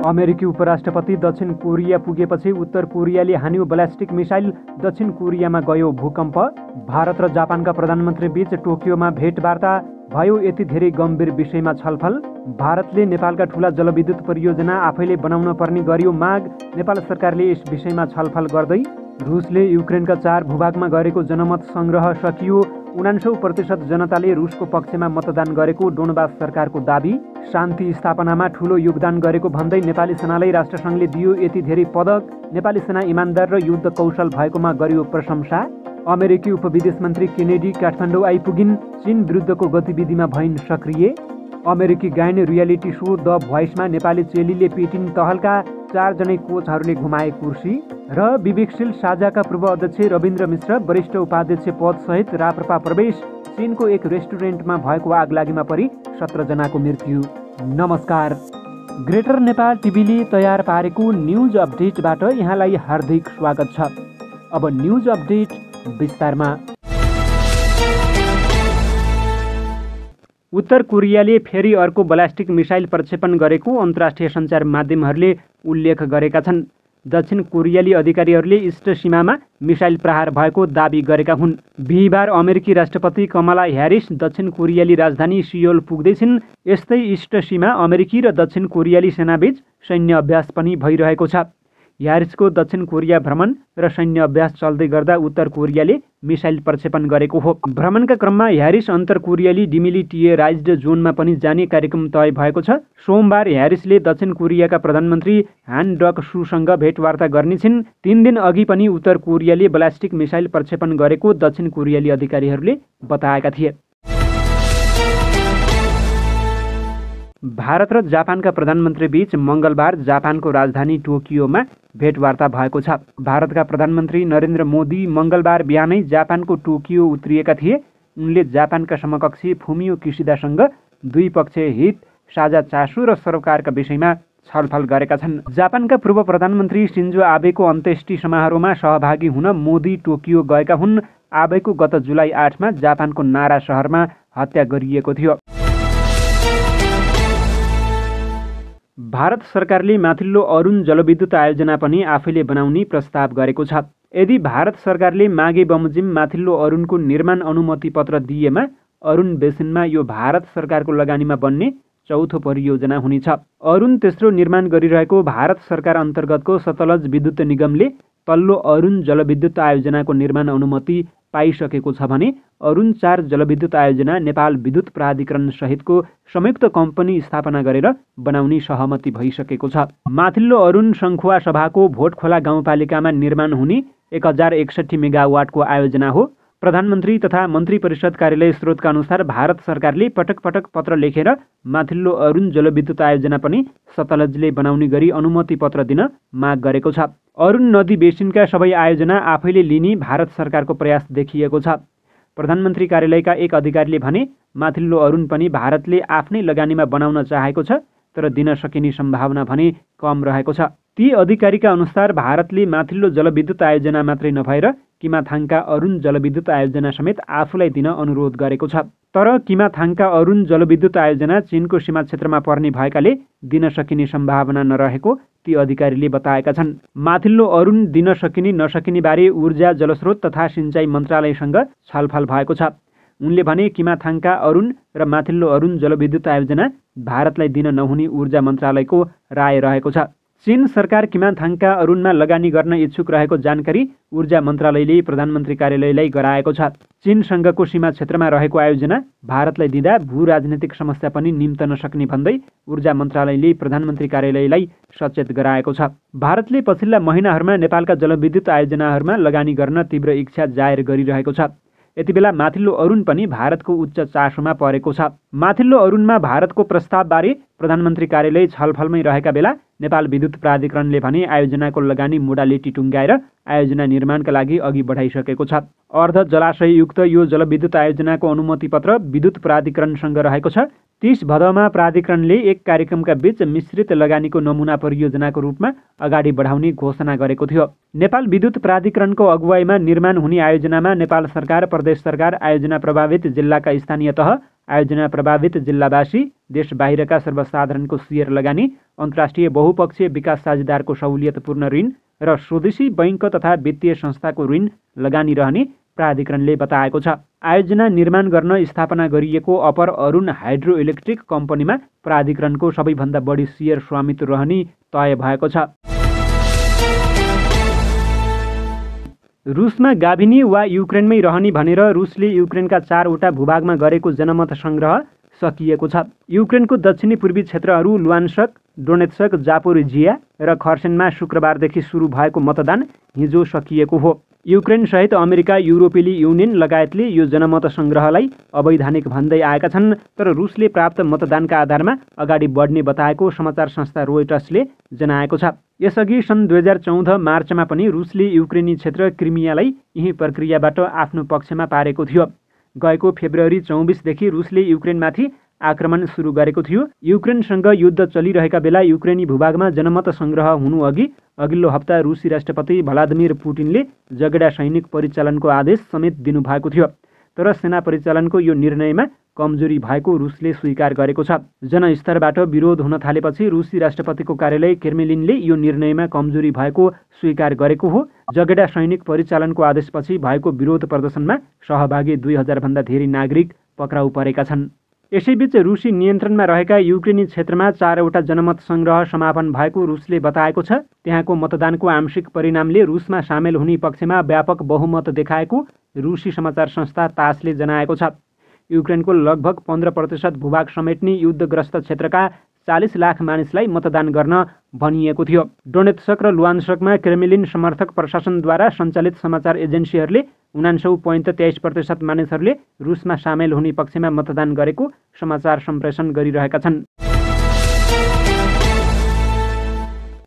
अमेरिकी उपराष्ट्रपति दक्षिण कोरिया पुगेपछि उत्तर कोरियाले हान्यो ब्यालिस्टिक मिसाइल, दक्षिण कोरियामा गयो भूकम्प। भारत र जापानका प्रधानमन्त्री बीच टोकियोमा भेटवार्ता भयो। यति धेरै गम्भीर विषयमा छलफल। भारतले नेपालका ठूला जलविद्युत परियोजना आफैले बनाउन पर्ने गर्यो माग। नेपाल सरकारले यस विषयमा छलफल गर्दै। रुसले युक्रेनका 4 भूभागमा गरेको जनमत संग्रह सकियो। 49% जनताले रुसको पक्षमा मतदान गरेको डोनबास सरकारको दाबी। शान्ति स्थापनामा ठूलो योगदान गरेको भन्दै नेपाली सेनालाई राष्ट्रसङ्घले दियो यति धेरै पदक। नेपाली सेना इमान्दार र युद्ध कौशल भएकोमा गरियो प्रशंसा। अमेरिकी उपविदेश मन्त्री केनेडी काठमाडौँ आइपुगिन्। चीन विरुद्धको गतिविधिमा भइन् सक्रिय। अमेरिकी गायन रियालिटी शो द भोइसमा नेपाली चेलीले पिटिन् तहल्का। 4 जनै कोचहरूले घुमाए कुर्सी। र विवेकशील साझाका पूर्व अध्यक्ष रविन्द्र मिश्र वरिष्ठ उपाध्यक्ष पदसहित राप्रपा प्रवेश। चीनको एक रेस्टुरेन्टमा भएको आगलागीमा परि 17 जनाको मृत्यु। नमस्कार, ग्रेटर नेपाल टिभीले तयार पारेको न्युज अपडेटबाट यहाँलाई हार्दिक स्वागत छ। अब न्युज अपडेट विस्तारमा। उत्तर कोरियाले फेरि अर्को ब्यालिस्टिक मिसाइल प्रक्षेपण गरेको अन्तर्राष्ट्रिय सञ्चार माध्यमहरूले उल्लेख गरेका छन्। दक्षिण कोरियाली अधिकारीहरूले इष्ट सीमामा मिसाइल प्रहार भएको दाबी गरेका हुन्। बिहिबार अमेरिकी राष्ट्रपति कमला ह्यारिस दक्षिण कोरियाली राजधानी सियोल पुग्दैछिन्। यस्तै इष्ट सीमा अमेरिकी र दक्षिण कोरियाली सेनाबीच सैन्य अभ्यास पनि भइरहेको छ। ह्यारिसको दक्षिण कोरिया भ्रमण र सैन्य अभ्यास चल्दै गर्दा उत्तर कोरियाले मिसाइल प्रक्षेपण गरेको हो। भ्रमणका क्रममा ह्यारिस अन्तर कोरियाली डिमिलिटियराइज्ड जोनमा पनि जाने कार्यक्रम तय भएको छ। सोमबार ह्यारिसले दक्षिण कोरियाका प्रधानमन्त्री हान डक सुसँग भेटवार्ता गर्नेछिन्। 3 दिन अघि पनि उत्तर कोरियाले ब्यालिस्टिक मिसाइल प्रक्षेपण गरेको दक्षिण कोरियाली अधिकारीहरूले बताएका थिए। भारत र जापानका प्रधानमन्त्री बीच मङ्गलबार जापानको राजधानी टोकियोमा भेटवार्ता भएको छ। भारतका प्रधानमन्त्री नरेन्द्र मोदी मङ्गलबार बिहानै जापानको टोकियो उत्रिएका थिए। उनले जापानका समकक्षी फुमियो किसिदासँग द्विपक्षीय हित, साझा चासो र सरोकारका विषयमा छलफल गरेका छन्। जापानका पूर्व प्रधानमन्त्री सिन्जो आबेको अन्त्येष्टि समारोहमा सहभागी हुन मोदी टोकियो गएका हुन्। आबेको गत जुलाई 8मा जापानको नारा सहरमा हत्या गरिएको थियो। भारत सरकारले माथिल्लो अरुण जलविद्युत आयोजना पनि आफैले बनाउने प्रस्ताव गरेको छ। यदि भारत सरकारले मागे बमोजिम माथिल्लो अरुणको निर्माण अनुमति पत्र दिएमा अरुण बेसिनमा यो भारत सरकारको लगानीमा बन्ने चौथो परियोजना हुनेछ। अरुण तेस्रो निर्माण गरिरहेको भारत सरकार अन्तर्गतको सतलज विद्युत निगमले तल्लो अरुण जलविद्युत आयोजनाको निर्माण अनुमति पाइसकेको छ भने अरुण 4 जलविद्युत आयोजना नेपाल विद्युत प्राधिकरण सहितको संयुक्त कम्पनी स्थापना गरेर बनाउने सहमति भइसकेको छ। माथिल्लो अरुण सङ्खुवा सभाको भोटखोला गाउँपालिकामा निर्माण हुने 1061 मेगावाटको आयोजना हो। प्रधानमन्त्री तथा मन्त्री परिषद कार्यालय स्रोतका अनुसार भारत सरकारले पटक पटक पत्र लेखेर माथिल्लो अरुण जलविद्युत आयोजना पनि सतलजले बनाउने गरी अनुमति पत्र दिन माग गरेको छ। अरुण नदी बेसिनका सबै आयोजना आफैले लिने भारत सरकारको प्रयास देखिएको छ। प्रधानमन्त्री कार्यालयका एक अधिकारीले भने माथिल्लो अरुण पनि भारतले आफ्नै लगानीमा बनाउन चाहेको छ, तर दिन सकिने सम्भावना भने कम रहेको छ। ती अधिकारीका अनुसार भारतले माथिल्लो जलविद्युत आयोजना मात्रै नभएर किमाथाङका अरुण जलविद्युत आयोजना समेत आफूलाई दिन अनुरोध गरेको छ। तर किमाथाङका अरुण जलविद्युत आयोजना चीनको सीमा क्षेत्रमा पर्ने भएकाले दिन सकिने सम्भावना नरहेको ती अधिकारीले बताएका छन्। माथिल्लो अरुण दिन सकिने नसकिने बारे ऊर्जा, जलस्रोत तथा सिँचाइ मन्त्रालयसँग छलफल भएको छ। उनले भने किमाथाङका अरुण र माथिल्लो अरुण जलविद्युत आयोजना भारतलाई दिन नहुने ऊर्जा मन्त्रालयको राय रहेको छ। चीन सरकार किमाथाङका अरुणमा लगानी गर्न इच्छुक रहेको जानकारी ऊर्जा मन्त्रालयले प्रधानमन्त्री कार्यालयलाई गराएको छ। चीनसँगको सीमा क्षेत्रमा रहेको आयोजना भारतलाई दिँदा भू राजनीतिक समस्या पनि निम्तन सक्ने भन्दै ऊर्जा मन्त्रालयले प्रधानमन्त्री कार्यालयलाई सचेत गराएको छ। भारतले पछिल्ला महिनाहरूमा नेपालका जलविद्युत आयोजनाहरूमा लगानी गर्न तीव्र इच्छा जाहेर गरिरहेको छ। यति बेला माथिल्लो अरुण पनि भारतको उच्च चासोमा परेको छ। माथिल्लो अरुणमा भारतको प्रस्तावबारे प्रधानमन्त्री कार्यालय छलफलमै रहेका बेला नेपाल विद्युत प्राधिकरणले भने आयोजनाको लगानी मोडालिटी टुङ्ग्याएर आयोजना निर्माणका लागि अघि बढाइसकेको छ। अर्ध जलाशययुक्त यो जलविद्युत आयोजनाको अनुमति पत्र विद्युत प्राधिकरणसँग रहेको छ। 30 भदौमा प्राधिकरणले एक कार्यक्रमका बीच मिश्रित लगानीको नमुना परियोजनाको रूपमा अगाडि बढाउने घोषणा गरेको थियो। नेपाल विद्युत प्राधिकरणको अगुवाईमा निर्माण हुने आयोजनामा नेपाल सरकार, प्रदेश सरकार, आयोजना प्रभावित जिल्लाका स्थानीय तह, आयोजना प्रभावित जिल्लावासी, देश बाहिरका सर्वसाधारणको सेयर लगानी, अन्तर्राष्ट्रिय बहुपक्षीय विकास साझेदारको सहुलियतपूर्ण ऋण र स्वदेशी बैंक तथा वित्तीय संस्थाको ऋण लगानी रहने प्राधिकरणले बताएको छ। आयोजना निर्माण गर्न स्थापना गरिएको अपर अरुण हाइड्रो इलेक्ट्रिक कम्पनीमा प्राधिकरणको सबैभन्दा बढी सेयर स्वामित्व रहने तय भएको छ। रुसमा गाभिने वा युक्रेनमै रहने भनेर रुसले युक्रेनका 4वटा भूभागमा गरेको जनमत संग्रह सकिएको छ। युक्रेनको दक्षिणी पूर्वी क्षेत्रहरू लुहान्स्क, डोनेत्स्क, जापोरिजिया र खर्सेनमा शुक्रबारदेखि सुरु भएको मतदान हिजो सकिएको हो। युक्रेनसहित अमेरिका, युरोपेली युनियन लगायतले यो जनमत संग्रहलाई अवैधानिक भन्दै आएका छन्, तर रुसले प्राप्त मतदानका आधारमा अगाडि बढ्ने बताएको समाचार संस्था रोयटर्सले जनाएको छ। यसअघि सन् 2014 मार्चमा पनि रुसले युक्रेनी क्षेत्र क्रिमियालाई यही प्रक्रियाबाट आफ्नो पक्षमा पारेको थियो। गएको फेब्रुअरी 24 देखि रुसले युक्रेनमाथि आक्रमण सुरु गरेको थियो। युक्रेनसँग युद्ध चलिरहेका बेला युक्रेनी भूभागमा जनमत संग्रह हुनुअघि अघिल्लो हप्ता रुसी राष्ट्रपति भ्लादिमिर पुटिनले जगेडा सैनिक परिचालनको आदेश समेत दिनुभएको थियो। तर सेना परिचालनको यो निर्णयमा कमजोरी भएको रुसले स्वीकार गरेको छ। जनस्तरबाट विरोध हुन थालेपछि रुसी राष्ट्रपतिको कार्यालय क्रेमलिनले यो निर्णयमा कमजोरी भएको स्वीकार गरेको हो। जगेडा सैनिक परिचालनको आदेशपछि भएको विरोध प्रदर्शनमा सहभागी 2000 भन्दा धेरै नागरिक पक्राउ परेका छन्। यसैबीच रुसी नियन्त्रणमा रहेका युक्रेनी क्षेत्रमा 4वटा जनमत संग्रह समापन भएको रुसले बताएको छ। त्यहाँको मतदानको आंशिक परिणामले रुसमा सामेल हुने पक्षमा व्यापक बहुमत देखाएको रुसी समाचार संस्था तासले जनाएको छ। युक्रेनको लगभग 15% भूभाग समेट्ने युद्धग्रस्त क्षेत्रका 40 लाख मानिसलाई मतदान गर्न भनिएको थियो। डोनेत्स्क र लुहान्स्कमा क्रेमलिन समर्थक प्रशासनद्वारा सञ्चालित समाचार एजेन्सीहरूले 49.23% मानिसहरूले रुसमा सामेल हुने पक्षमा मतदान गरेको समाचार सम्प्रेषण गरिरहेका छन्।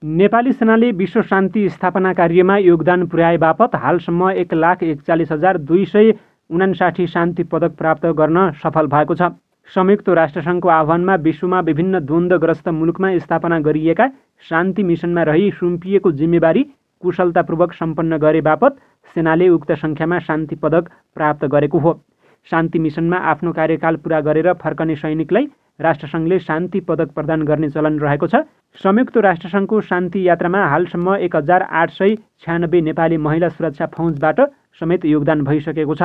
नेपाली सेनाले विश्व शान्ति स्थापना कार्यमा योगदान पुर्याए बापत हालसम्म 1,41,259 शान्ति पदक प्राप्त गर्न सफल भएको छ। संयुक्त राष्ट्रसङ्घको आह्वानमा विश्वमा विभिन्न द्वन्द्वग्रस्त मुलुकमा स्थापना गरिएका शान्ति मिसनमा रही सुम्पिएको जिम्मेवारी कुशलतापूर्वक सम्पन्न गरे बापत सेनाले उक्त सङ्ख्यामा शान्ति पदक प्राप्त गरेको हो। शान्ति मिसनमा आफ्नो कार्यकाल पुरा गरेर फर्कने सैनिकलाई राष्ट्रसङ्घले शान्ति पदक प्रदान गर्ने चलन रहेको छ। संयुक्त राष्ट्रसङ्घको शान्ति यात्रामा हालसम्म 1896 नेपाली महिला सुरक्षा फौजबाट समेत योगदान भइसकेको छ।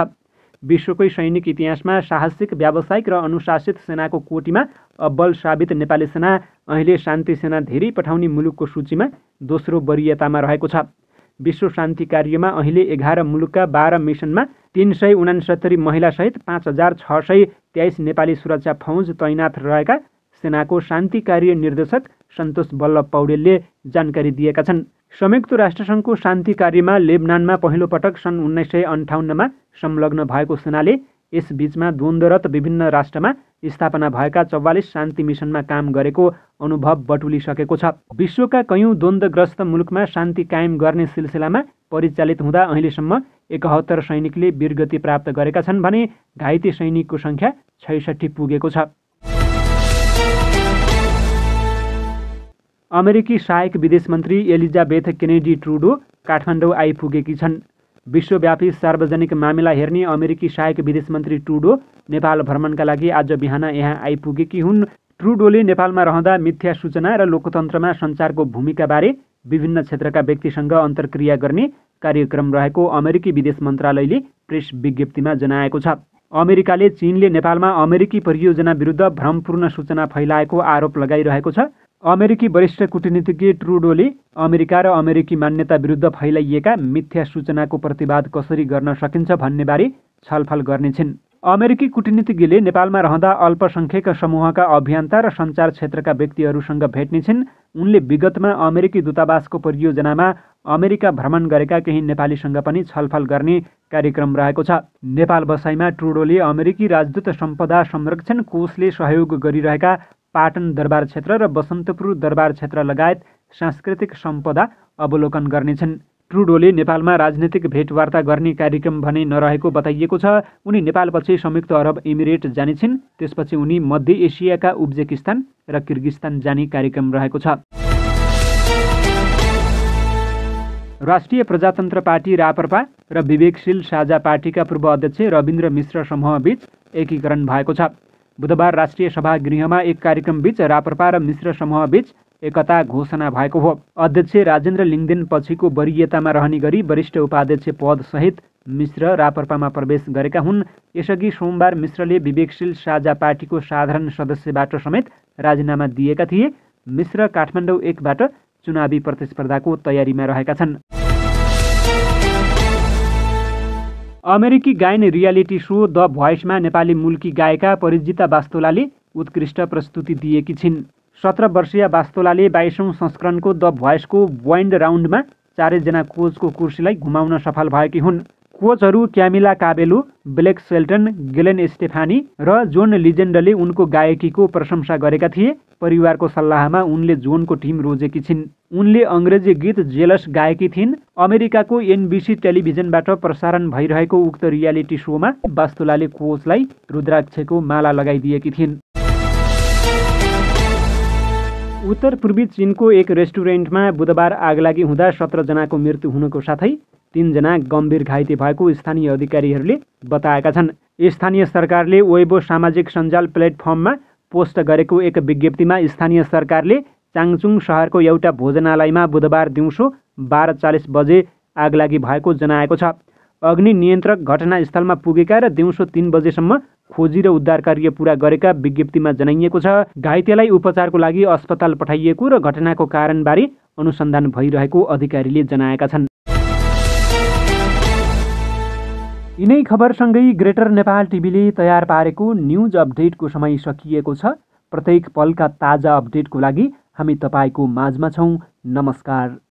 विश्वकै सैनिक इतिहासमा साहसिक, व्यावसायिक र अनुशासित सेनाको कोटीमा अब्बल साबित नेपाली सेना अहिले शान्ति सेना धेरै पठाउने मुलुकको सूचीमा दोस्रो वरियतामा रहेको छ। विश्व शान्ति कार्यमा अहिले 11 मुलुकका 12 मिसनमा 369 महिलासहित 5623 नेपाली सुरक्षा फौज तैनाथ रहेका सेनाको शान्ति कार्य निर्देशक सन्तोष बल्लभ पौडेलले जानकारी दिएका छन्। संयुक्त राष्ट्रसङ्घको शान्ति कार्यमा लेबनानमा पहिलो पटक सन् 1958मा संलग्न भएको सेनाले यस बीचमा द्वन्द्वरत विभिन्न राष्ट्रमा स्थापना भएका 44 शान्ति मिसनमा काम गरेको अनुभव बटुलिसकेको छ। विश्वका कयौं द्वन्द्वग्रस्त मुलुकमा शान्ति कायम गर्ने सिलसिलामा परिचालित हुँदा अहिलेसम्म 71 सैनिकले वीरगति प्राप्त गरेका छन् भने घाइते सैनिकको सङ्ख्या 66 पुगेको छ। अमेरिकी सहायक विदेश मन्त्री एलिजाबेथ केनेडी ट्रुडो काठमाडौँ आइपुगेकी छन्। विश्वव्यापी सार्वजनिक मामिला हेर्ने अमेरिकी सहायक विदेश मन्त्री ट्रुडो नेपाल भ्रमणका लागि आज बिहान यहाँ आइपुगेकी हुन्। ट्रुडोले नेपालमा रहँदा मिथ्या सूचना र लोकतन्त्रमा सञ्चारको भूमिकाबारे विभिन्न क्षेत्रका व्यक्तिसँग अन्तर्क्रिया गर्ने कार्यक्रम रहेको अमेरिकी विदेश मन्त्रालयले प्रेस विज्ञप्तिमा जनाएको छ। अमेरिकाले चीनले नेपालमा अमेरिकी परियोजना विरुद्ध भ्रमपूर्ण सूचना फैलाएको आरोप लगाइरहेको छ। अमेरिकी वरिष्ठ कूटनीतिज्ञ ट्रुडोले अमेरिका र अमेरिकी मान्यता विरुद्ध फैलाइएका मिथ्या सूचनाको प्रतिवाद कसरी गर्न सकिन्छ भन्नेबारे छलफल गर्नेछिन्। अमेरिकी कूटनीतिज्ञले नेपालमा रहँदा अल्पसङ्ख्यक समूहका अभियन्ता र सञ्चार क्षेत्रका व्यक्तिहरूसँग भेट्नेछिन्। उनले विगतमा अमेरिकी दूतावासको परियोजनामा अमेरिका भ्रमण गरेका केही नेपालीसँग पनि छलफल गर्ने कार्यक्रम रहेको छ। नेपाल बसाइमा ट्रुडोले अमेरिकी राजदूत सम्पदा संरक्षण कोषले सहयोग गरिरहेका पाटन दरबार क्षेत्र र बसन्तपुर दरबार क्षेत्र लगायत सांस्कृतिक सम्पदा अवलोकन गर्नेछन्। ट्रुडोले नेपालमा राजनीतिक भेटवार्ता गर्ने कार्यक्रम भने नरहेको बताइएको छ। उनी नेपालपछि संयुक्त अरब इमिरेट जानेछिन्। त्यसपछि उनी मध्य एसियाका उज्बेकिस्तान र किर्गिस्तान जाने कार्यक्रम रहेको छ। राष्ट्रिय प्रजातन्त्र पार्टी राप्रपा र विवेकशील साझा पार्टीका पूर्व अध्यक्ष रविन्द्र मिश्र समूहबीच एकीकरण भएको छ। बुधबार राष्ट्रिय सभागृहमा एक कार्यक्रमबीच राप्रपा र मिश्र समूहबीच एकता घोषणा भएको हो। अध्यक्ष राजेन्द्र लिङदेन पछिको वरियतामा रहने गरी वरिष्ठ उपाध्यक्ष पदसहित मिश्र राप्रपामा प्रवेश गरेका हुन्। यसअघि सोमबार मिश्रले विवेकशील साझा पार्टीको साधारण सदस्यबाट समेत राजीनामा दिएका थिए। मिश्र काठमाडौँ 1बाट चुनावी प्रतिस्पर्धाको तयारीमा रहेका छन्। अमेरिकी गायन रियालिटी सो द भोइसमा नेपाली मूलकी गायिका परिजिता वास्तोलाले उत्कृष्ट प्रस्तुति दिएकी छिन्। 17 वर्षीय वास्तोलाले 22औं संस्करणको द भोइसको वाइन्ड राउन्डमा 4 जना कोचको कुर्सीलाई घुमाउन सफल भएकी हुन्। कोचहरू क्यामिला काबेलो, ब्लेक सेल्टन, गेलेन स्टेफानी र जोन लिजेन्डले उनको गायकीको प्रशंसा गरेका थिए। परिवारको सल्लाहमा उनले जोनको टिम रोजेकी छिन्। उनले अङ्ग्रेजी गीत जेलस गाएकी थिइन्। अमेरिकाको NBC टेलिभिजनबाट प्रसारण भइरहेको उक्त रियालिटी सोमा वास्तोलाले कोचलाई रुद्राक्षको माला लगाइदिएकी थिइन्। उत्तर पूर्वी चीनको एक रेस्टुरेन्टमा बुधबार आगलागी हुँदा 17 जनाको मृत्यु हुनुको साथै 3 जना गम्भीर घाइते भएको स्थानीय अधिकारीहरूले बताएका छन्। स्थानीय सरकारले वेबो सामाजिक सञ्जाल प्लेटफर्ममा पोस्ट गरेको एक विज्ञप्तिमा स्थानीय सरकारले चाङचुङ शहरको एउटा भोजनालयमा बुधबार दिउँसो 12:40 बजे आगलागी भएको जनाएको छ। अग्नि नियन्त्रक घटनास्थलमा पुगेका र दिउँसो 3 बजेसम्म खोजी र उद्धार कार्य पूरा गरेका विज्ञप्तिमा जनाइएको छ। घाइतेलाई उपचारको लागि अस्पताल पठाइएको र घटनाको कारणबारे अनुसन्धान भइरहेको अधिकारीले जनाएका छन्। यिनै खबरसँगै ग्रेटर नेपाल टिभीले तयार पारेको न्युज अपडेटको समय सकिएको छ। प्रत्येक पलका ताजा अपडेटको लागि हामी तपाईँको माझमा छौँ। नमस्कार।